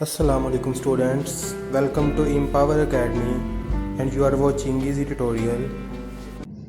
Assalamu alaikum students, welcome to Empower Academy and you are watching easy tutorial.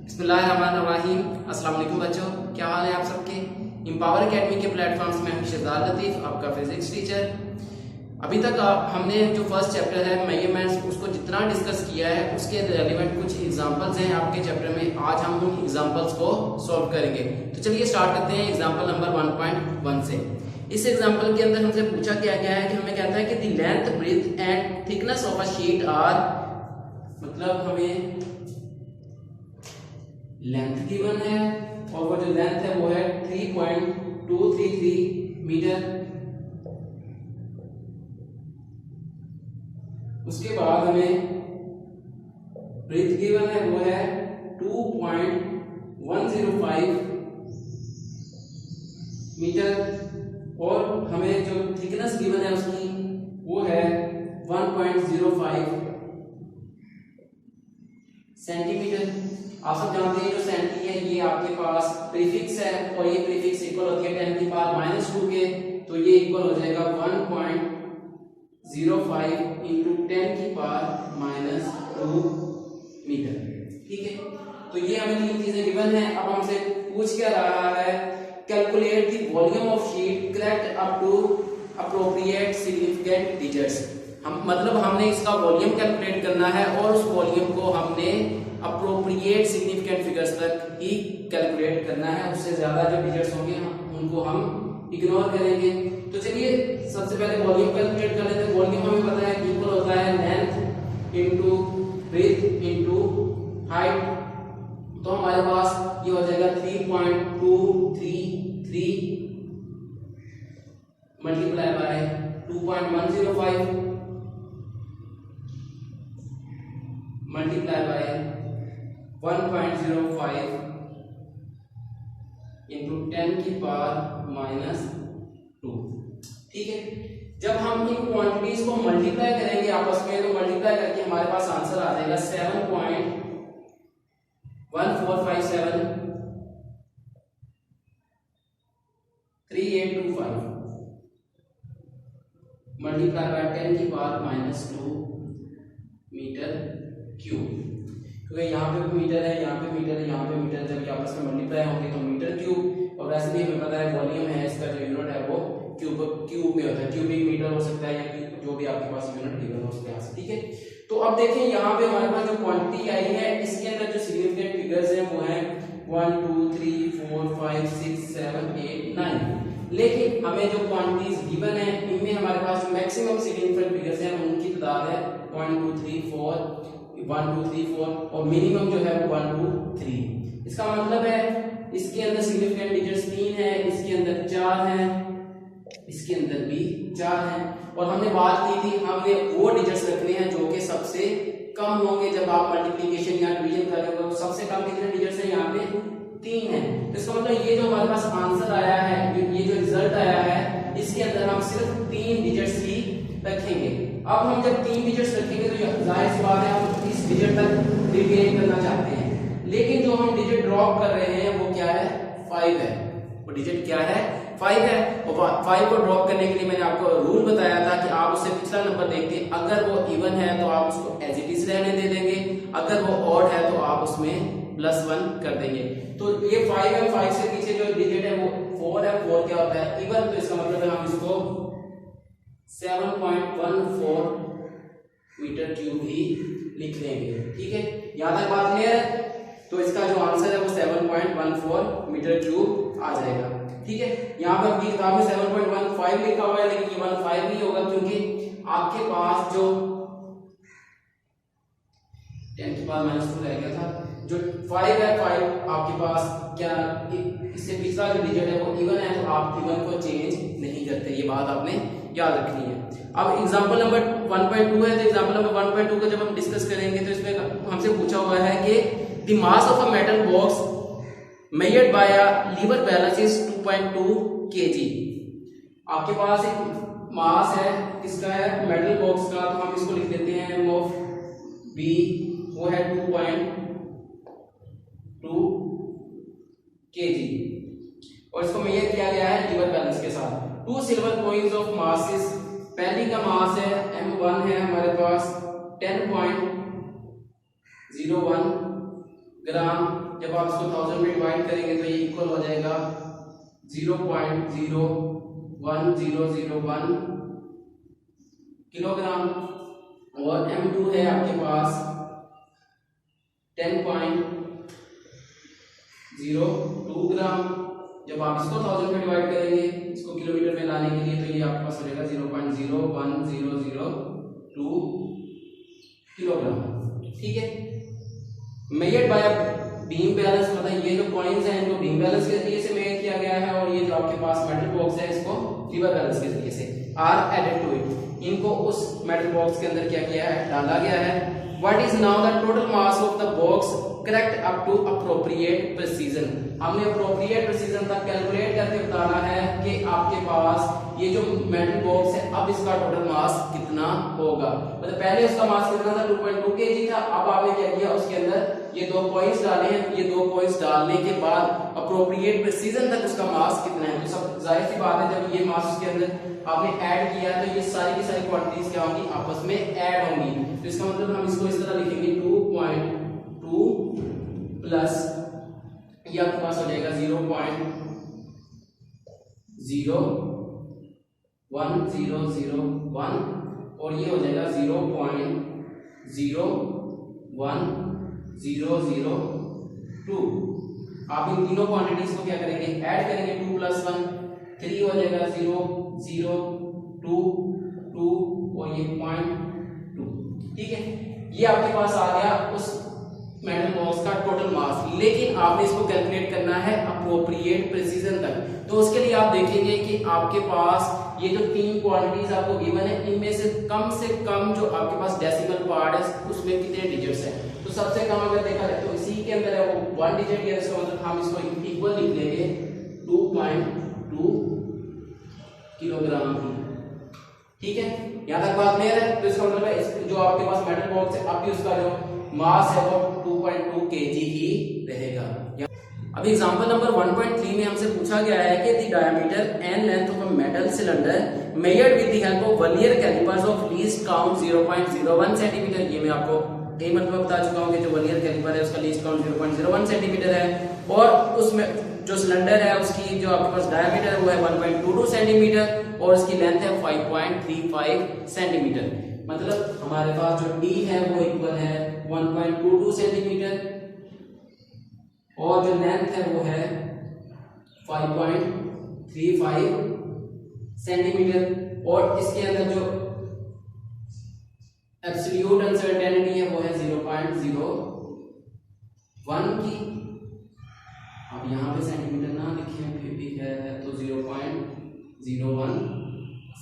बिस्मिल्लाहिर्रहमानिर्रहीम। अस्सलाम वालेकुम बच्चों, क्या हाल है आप सबके। एम्पावर एकेडमी के प्लेटफॉर्म्स में हूं शहजाद लतीफ़, आपका फिजिक्स टीचर। अभी तक हमने जो फर्स्ट चैप्टर है मेजरमेंट्स उसको जितना डिस्कस किया है उसके रेलिवेंट कुछ एग्जांपल्स हैं आपके चैप्टर में। आज हम उन एग्जांपल्स को सॉल्व करेंगे। तो चलिए स्टार्ट करते हैं एग्जांपल नंबर 1.1 से। इस एग्जांपल के अंदर हमसे पूछा क्या गया है कि हमें कहता है कि the length breadth and thickness of a sheet are, मतलब हमें लेंथ गिवन है और वो जो लेंथ है वो है 3.233 मीटर। उसके बाद हमें ब्रेथ गिवन है वो है 2.105 मीटर और हमें जो थिकनेस गिवन है उसकी वो है 1.05 सेंटीमीटर। आप सब जानते हैं जो सेंटी है ये आपके पास प्रीफिक्स है और ये प्रीफिक्स इक्वल होती है 10 की पावर -2 के, तो ये इक्वल हो जाएगा 1.05 इंटू 10 की पावर -2 मीटर। ठीक है, तो ये हमें तीन चीजें गिवन है। अब हमसे पूछ क्या रहा है, calculate the volume of sheet correct up to appropriate significant digits. मतलब हमने इसका वॉल्यूम कैलकुलेट करना है और उस वॉल्यूम को हमने अप्रोप्रिएट सिग्निफिकेंट फिगर्स तक ही कैलकुलेट करना है। उससे ज्यादा जो डिजिट्स होंगे उनको हम इग्नोर करेंगे। तो चलिए सबसे पहले वॉल्यूम कैलकुलेट कर लेते हैं। वॉल्यूम हमें पता है इक्वल होता है length into breadth into height. तो हमारे पास ये हो जाएगा 3.233 multiply by 2.105 multiply by 1.05 into 10 की पावर -2। ठीक है, जब हम इन क्वांटिटीज को मल्टीप्लाई करेंगे आपस में तो मल्टीप्लाई करके हमारे पास आंसर आ जाएगा 7.14573825 मल्टीप्लाई बाय 10 की पावर -2 मीटर क्यूब। क्योंकि यहाँ पे मीटर है, यहाँ पे मीटर है, यहाँ पे मीटर, जब ये आपस में मल्टीप्लाई होंगे तो मीटर क्यूब। और वैसे भी हमें पता है वॉल्यूम है इसका जो यूनिट है वो क्यूब में होता है, क्यूबिक मीटर हो सकता है या जो भी आपके पास यूनिट गिवन हो उसके यहाँ से। ठीक है, तो अब देखें यहाँ पे हमारे पास जो क्वांटिटी आई है इसके अंदर जो सिग्निफिकेंट फिगर्स हैं वो हैं 1 2 3 4 5 6 7 8 9। लेकिन हमें जो क्वांटिटीज गिवन है इनमें हमारे पास जो मैक्सिमम सिग्निफिकेंट फिगर्स हैं उनकी तादाद है 1 2 3 4 1 2 3 4 और मिनिमम जो है वो 1 2 3। इसका मतलब है इसके अंदर सिग्निफिकेंट डिजिट्स 3 है, इसके अंदर 4 है, इसके अंदर भी 4 है। और हमने बात की थी हमने वो डिजिट्स रखने हैं जो कि सबसे कम होंगे जब आप मल्टीप्लिकेशन या डिवीजन करेंगे। तो सबसे कम कितने डिजिट्स हैं, यहाँ पे 3 है। तो इसका मतलब ये जो हमारे पास आंसर आया है, ये जो रिजल्ट आया है इसके अंदर हम सिर्फ 3 डिजिट्स ही रखेंगे। अब हम जब 3 डिजिट्स रखेंगे तो जाहिर सी बात है हम इस डिजिट तक रिटेन करना चाहते हैं, लेकिन जो हम डिजिट ड्रॉप कर रहे हैं वो क्या है, 5 है। वो डिजिट क्या है, 5 है। और 5 को ड्रॉप करने के लिए मैंने आपको रूल बताया था कि आप उससे पिछला नंबर देखते हैं, अगर वो इवन है तो आप उसको एज इट इज रहने दे देंगे, अगर वो ऑड है तो आप उसमें +1 कर देंगे। तो ये 5 है, 5 से पीछे जो डिजिट है वो 4 है। 4 क्या होता है, इवन। तो इसका मतलब है हम इसको 7.14 मीटर क्यूब ही लिख लेंगे। ठीक है, यहां तक बात क्लियर है। तो इसका जो आंसर है वो 7.14 मीटर क्यूब आ जाएगा। ठीक है, यहाँ पर आपकी किताब में 7.15 लिखा हुआ है, लेकिन ये 15 नहीं होगा क्योंकि आपके पास जो 10 की पावर -2 रह गया था। जो 5 है, 5 आपके पास क्या इससे पिछला जो डिजिट है वो इवन है, तो आप इवन को चेंज नहीं करते। ये बात आपने याद रखनी है। अब एग्जांपल नंबर 1.2 है, तो एग्जांपल नंबर 1.2 को जब हम डिस्कस करेंगे तो इसमें हमसे पूछा हुआ है कि the mass of a metal box measured by a lever balance is 2.2 kg। आपके पास एक मास है, किसका है, मेटल बॉक्स का। तो हम इसको लिख देते हैं m ऑफ b, वो है 2.2 kg और इसको मेजर किया गया है लीवर बैलेंस के साथ। 2 सिल्वर कॉइंस ऑफ मासेस, पहली कैंडी का मास है m1 है हमारे पास 10.01 ग्राम। जब आप इसको 1000 में डिवाइड करेंगे तो ये इक्वल हो जाएगा 0.01001 किलोग्राम। और m2 है आपके पास 10.02 ग्राम। जब आप इसको 1000 में डिवाइड करेंगे इसको किलोमीटर में लाने के लिए तो ये आपके पास हो जाएगा 0.01002 किलोग्राम। ठीक है, मेजर्ड बाय बीम बैलेंस, मतलब ये जो पॉइंट्स हैं इनको बीम बैलेंस के जरिए से मेजर किया गया है, और ये जो आपके पास मेटल बॉक्स है इसको लीवर बैलेंस के जरिए से आर एडेड टू इट, इनको उस मेटल बॉक्स के अंदर क्या किया है, डाला गया है। What is now the total mass of the box correct up to appropriate precision. हमने अप्रोप्रिएट प्रिसीजन तक कैलकुलेट करके बताना है कि आपके पास ये जो मेटल बॉक्स है अब इसका टोटल मास कितना होगा। मतलब पहले उसका मास कितना था 2.2 kg था, अब आपने क्या किया उसके अंदर ये दो पॉइंट्स डाले हैं, ये दो पॉइंट्स डालने के बाद अप्रोप्रिएट प्रिसीजन तक उसका मास कितना है। तो सब जाहिर सी बात है जब ये मास उसके अंदर आपने ऐड किया तो ये सारी की सारी क्वांटिटीज क्या होंगी, आपस में ऐड होंगी। तो इसका मतलब हम इसको इस तरह लिखेंगे 2.2 प्लस ये आपके पास हो जाएगा 0.01001 और ये हो जाएगा 0.01002। आप इन तीनों क्वांटिटीज को क्या करेंगे, ऐड करेंगे, 2 + 1 3 हो जाएगा 0 0 2 2 और ये 0.2। ठीक है, ये आपके पास आ गया उस मेटल बॉक्स का टोटल मास। लेकिन आपने इसको कैलकुलेट करना है अप्रोप्रिएट प्रिसीजन तक। तो उसके लिए आप देखेंगे कि आपके पास ये जो तीन क्वांटिटीज आपको गिवन है इनमें से कम जो आपके पास डेसिमल पार्ट है उसमें कितने डिजिट्स हैं। तो सबसे कम अगर देखा जाए तो इसी के अंदर है वो 1 डिजिट है, इसका मतलब हम इसको इक्वल लिख लेंगे 2.2 किलोग्राम की। ठीक है, यहां तक बात क्लियर है। तो इसका मतलब है जो आपके पास मेटल बॉक्स है अब भी उसका जो मास है वो 2.2 kg ही रहेगा। अभी एग्जांपल नंबर 1.3 में हमसे पूछा गया है कि the diameter and length of a metal cylinder measured with the help of vernier callipers of least count 0.01 centimetre. ये मैं आपको कई मतलब बता चुका हूं कि जो वर्नियर कैलिपर है उसका लीस्ट काउंट 0.01 सेंटीमीटर है, और उसमें जो सिलेंडर है उसकी जो आपके पास डायमीटर है वो है 1.22 सेंटीमीटर और उसकी लेंथ है 5.35 सेंटीमीटर। मतलब हमारे पास जो D है वो इक्वल है 1.22 सेंटीमीटर और जो लेंथ है वो है 5.35 सेंटीमीटर। और इसके अंदर जो एब्सोल्यूट अनसर्टेनिटी है वो है 0.01 की। अब यहाँ पे सेंटीमीटर ना लिखिए फिर भी है तो 0.01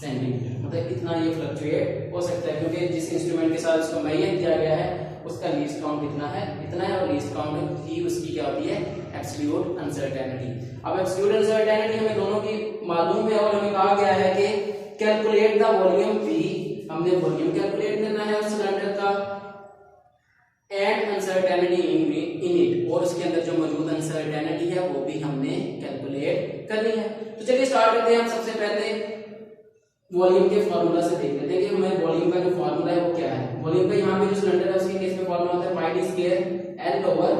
सेंटीमीटर। मतलब इतना ये फ्लक्चुएट हो सकता है क्योंकि जिस इंस्ट्रूमेंट के साथ इसको मेजर किया गया है उसका लीस्ट काउंट कितना है, इतना है, और लीस्ट काउंट ही उसकी क्या होती है, एब्सोल्यूट अनसर्टेनिटी। अब एब्सोल्यूट अनसर्टेनिटी हमें दोनों की मालूम है और हमें कहा गया है कि कैलकुलेट द वॉल्यूम V, हमने वॉल्यूम कैलकुलेट करना है उस सिलेंडर का, एंड अनसर्टेनिटी इन इट, और उसके अंदर जो मौजूद अनसर्टेनिटी है वो भी हमने कैलकुलेट करनी है। तो चलिए स्टार्ट करते हैं। हम सबसे पहले वॉल्यूम के फार्मूला से देख लेते हैं कि हमें वॉल्यूम का जो फार्मूला है वो क्या है। वॉल्यूम का यहाँ पे जो सिलेंडर है उसके केस में फार्मूला होता है πd²L/4।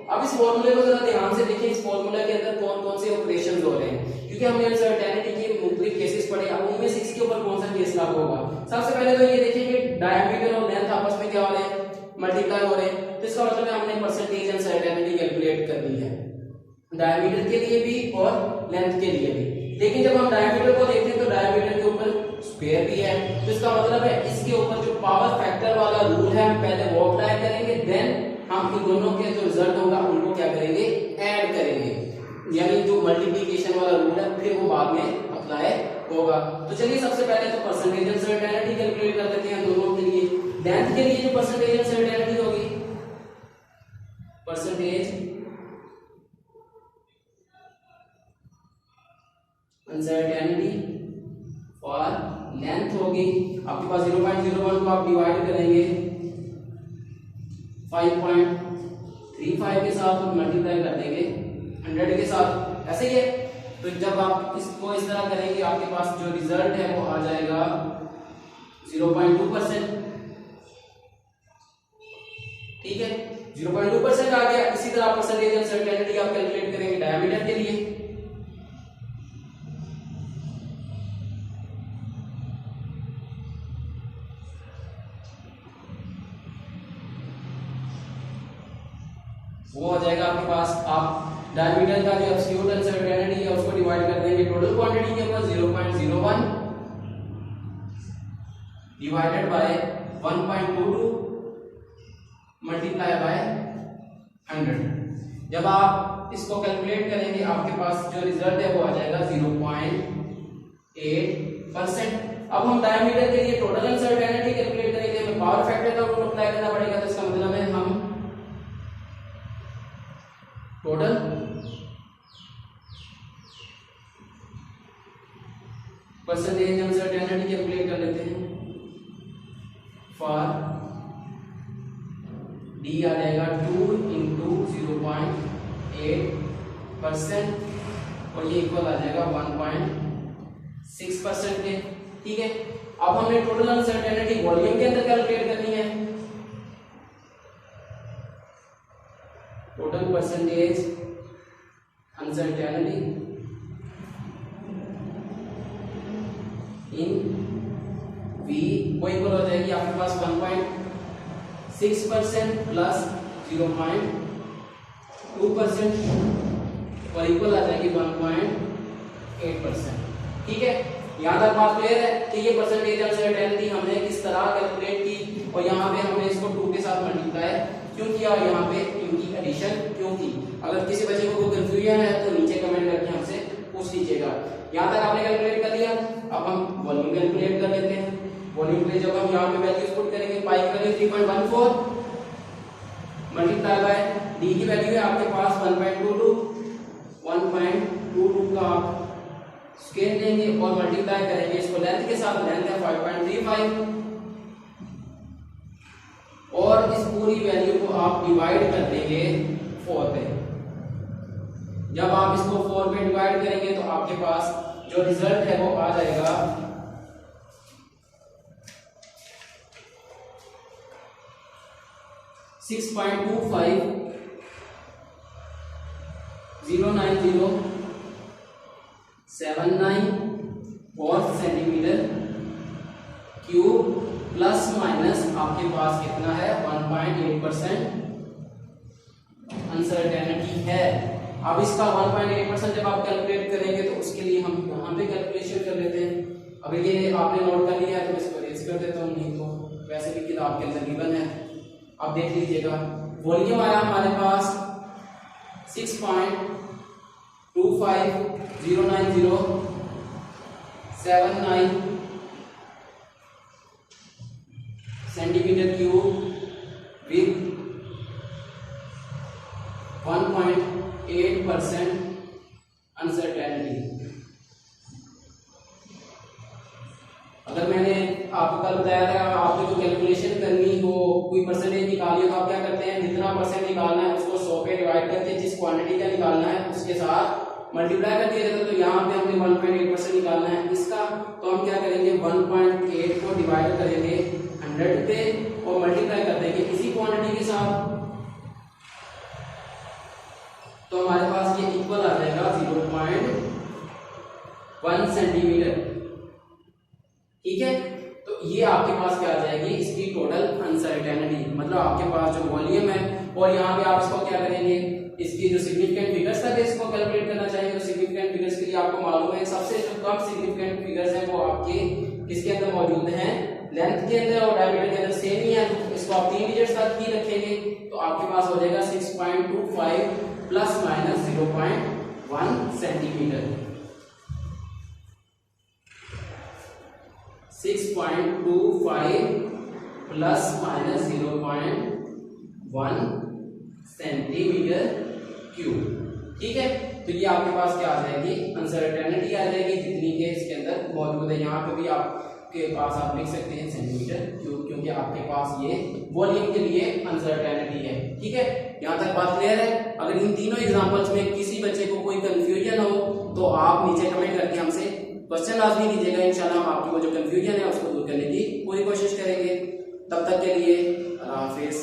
अब इस फार्मूले को जरा ध्यान से देखिए, इस फार्मूला के अंदर कौन कौन से ऑपरेशंस हो रहे हैं, क्योंकि हमने अनसर्टेनिटी के मुख्तलिफ केसेस पढ़े। अब उनमें से इसके ऊपर कौन सा केस लागू होगा। सबसे पहले तो ये देखिए कि डायमीटर और लेंथ आपस में क्या हो रहे हैं, मल्टीप्लाई हो रहे हैं। तो इसका मतलब है हमने परसेंटेज अनसर्टेनिटी कैलकुलेट करनी है डायमीटर के लिए भी और लेंथ के लिए भी। लेकिन जब हम डायमीटर को देखते हैं तो डायमीटर के ऊपर स्क्वायर भी है, तो इसका मतलब है इसके ऊपर जो पावर फैक्टर वाला रूल है हम पहले वो अप्लाई करेंगे, देन हम इन दोनों के जो रिजल्ट होगा उनको क्या करेंगे, ऐड करेंगे। यानी जो मल्टीप्लिकेशन वाला रूल है फिर वो बाद में अप्लाई होगा। तो चलिए सबसे पहले तो परसेंटेज अनसर्टेनिटी कैलकुलेट कर लेते हैं दोनों के लिए। लेंथ के लिए जो परसेंटेज अनसर्टेनिटी होगी, परसेंटेज अनसर्टेनिटी फॉर लेंथ होगी आपके पास 0.01 को आप डिवाइड करेंगे 5.35 के साथ और मल्टीप्लाई कर देंगे 100 के साथ, ऐसे ही है। तो जब आप इसको इस तरह करेंगे आपके पास जो रिजल्ट है वो आ जाएगा 0.2%। ठीक है, 0.2% आ गया। इसी तरह परसेंटेज अनसर्टेनिटी आप कैलकुलेट करेंगे डायमीटर के लिए। वो हो जाएगा आपके पास, आप डायमीटर का जो एब्सोल्यूट अनसर्टेनिटी है उसको डिवाइड कर देंगे टोटल क्वांटिटी के ऊपर 0.01 डिवाइडेड बाय 1.22 मल्टीप्लाई बाय 100। जब आप इसको कैलकुलेट करेंगे आपके पास जो रिजल्ट है वो आ जाएगा 0.8%। अब हम डायमीटर के लिए टोटल अनसर्टेनिटी कैलकुलेट करेंगे, हमें पावर फैक्टर का रूल अप्लाई करना पड़ेगा। तो इसका मतलब है हम टोटल परसेंटेज अनसर्टेनिटी कैलकुलेट कर लेते हैं। फॉर डी आ जाएगा 2 इंटू 0.8% और ये इक्वल आ जाएगा 1.6% के। ठीक है, अब हमने टोटल अनसर्टेनिटी वॉल्यूम के अंदर कैलकुलेट करनी है। Total percentage uncertainty in V वो इक्वल हो जाएगी आपके पास 1.6% प्लस 0.2% और इक्वल आ जाएगी 1.8%। ठीक है, यहाँ तक बात क्लियर है कि ये परसेंटेज अनसर्टेनिटी हमने किस तरह कैलकुलेट की और यहाँ पे हमने इसको 2 के साथ मल्टीप्लाई क्यों किया, यहाँ पे इनकी एडिशन क्यों की। अगर किसी बच्चे को कोई कंफ्यूजन है तो नीचे कमेंट करके हमसे पूछ लीजिएगा। यहाँ तक आपने कैलकुलेट कर लिया, अब हम वॉल्यूम कैलकुलेट कर लेते हैं। वॉल्यूम के लिए जब हम यहाँ पे वैल्यूज पुट करेंगे, पाई की वैल्यू 3.14 मल्टीप्लाई बाय डी की वैल्यू है आपके पास 1.22 का आप स्केल लेंगे और मल्टीप्लाई करेंगे इसको लेंथ के साथ, लेंथ है 5.35 और इस पूरी वैल्यू को आप डिवाइड कर देंगे 4 पे। जब आप इसको 4 पे डिवाइड करेंगे तो आपके पास जो रिजल्ट है वो आ जाएगा 6.25090794 सेंटीमीटर क्यूब प्लस माइनस आपके पास कितना है 1.8% अनसर्टेनिटी है। अब इसका 1.8% जब आप कैलकुलेट करेंगे तो उसके लिए हम यहाँ पे कैलकुलेशन कर लेते हैं। अगर ये आपने नोट कर लिया है तो मैं इसको रेज कर देता हूँ, नहीं तो वैसे भी किताब के अंदर गिवन है, आप देख लीजिएगा। वॉल्यूम आया हमारे पास 6.2509079 सेंटीमीटर क्यूब विद 1.8% अनसर्टेनिटी। अगर मैंने आपको कल बताया था आपको जो कैलकुलेशन करनी हो, कोई परसेंटेज निकालिए तो आप क्या करते हैं, जितना परसेंट निकालना है उसको 100 पे डिवाइड करके जिस क्वांटिटी का निकालना है उसके साथ मल्टीप्लाई कर दिया जाता है। तो यहाँ पे हमने 1.8% निकालना है इसका, तो हम क्या करेंगे 1.8 को डिवाइड करेंगे 100 पे और मल्टीप्लाई कर देंगे इसी क्वांटिटी के साथ, तो हमारे पास ये इक्वल आ जाएगा 0.1 सेंटीमीटर। ठीक है, तो ये आपके पास क्या आ जाएगी, इसकी टोटल अनसर्टेनिटी, मतलब आपके पास जो वॉल्यूम है। और यहाँ पे आप इसको क्या करेंगे, इसकी जो सिग्निफिकेंट फिगर्स तक इसको कैलकुलेट करना चाहिए। तो सिग्निफिकेंट फिगर्स के लिए आपको मालूम है सबसे जो कम सिग्निफिकेंट फिगर्स हैं वो आपके किसके अंदर मौजूद हैं, लेंथ के अंदर और डायमीटर के अंदर सेम ही है। तो इसको आप 3 डिजिट्स तक ही रखेंगे तो आपके पास हो जाएगा 6.25 plus minus 0.1 centimetre. 6.25 plus minus 0.1 centimetre cube. ठीक है, तो ये आपके पास क्या आ जाएगी, अनसर्टेनिटी आ जाएगी जितनी के इसके अंदर मौजूद है। यहाँ पे भी आपके पास आप लिख सकते हैं सेंटीमीटर क्यूब, क्योंकि आपके पास ये वॉल्यूम के लिए अनसर्टेनिटी है। ठीक है, यहाँ तक बात क्लियर है। अगर इन तीनों एग्जांपल्स में किसी बच्चे को कोई कंफ्यूजन हो तो आप नीचे कमेंट करके हमसे क्वेश्चन लाजमी कीजिएगा। इंशाल्लाह हम आपकी वो जो कंफ्यूजन है उसको दूर करने की पूरी कोशिश करेंगे। तब तक के लिए अल्लाह हाफिज।